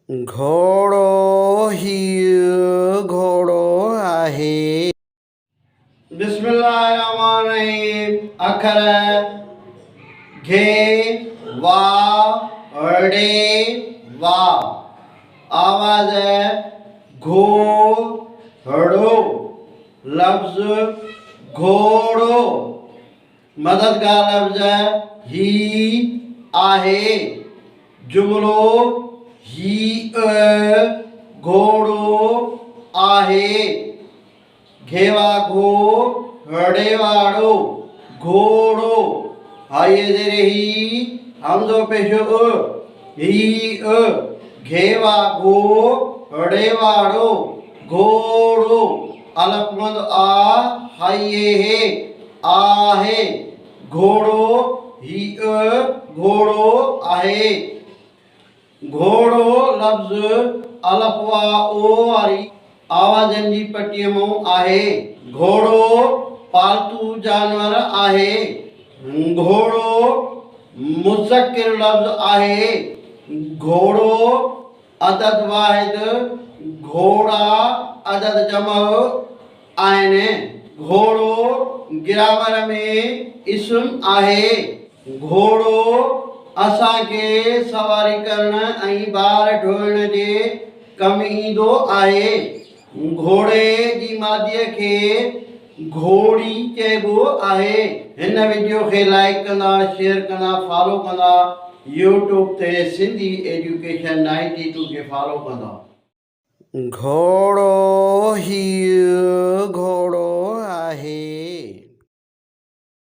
घोड़ो हीउ घोड़ो आहे। बिस्मिल्लाहिर्रहमानिर्रहीम। अखर घे वा ड़े वा। आवाज घोड़ो। लफ्ज घोड़ो। मददगार लफ्ज ही आहे। जुमलो ही घोड़ो आहे। घेवा घो ड़े वाड़ो घोड़ो। हाये जेरे ही हमजो पेशो ही घेवा घो ड़े वाड़ो घोड़ो। अलफमंद आ हाये हे आहे। घोड़ो ही घोड़ो आहे। घोड़ो लफ्ज अलफ वा ओ वारी आवाजन जी पट्टीअ मां आहे। घोड़ो पालतू जानवर आहे। घोड़ो मुज़क्किर लफ्ज आहे। घोड़ो अदद वाहिद। घोड़ा अदद जमा आहिनि। घोड़ो ग्रामर में इस्म आहे। घोड़ो असांखे सवारी करण ऐं ॿार ढोइण जे कमु ईंदो आहे। घोड़े जी मादीअ खे घोड़ी चइबो आहे। हिन वीडियो खे लाइक कंदा, शेयर कंदा, फॉलो कंदा। यूट्यूब ते सिंधी एजुकेशन 92 खे फॉलो कंदा। घोड़ो हीउ घोड़ो आहे।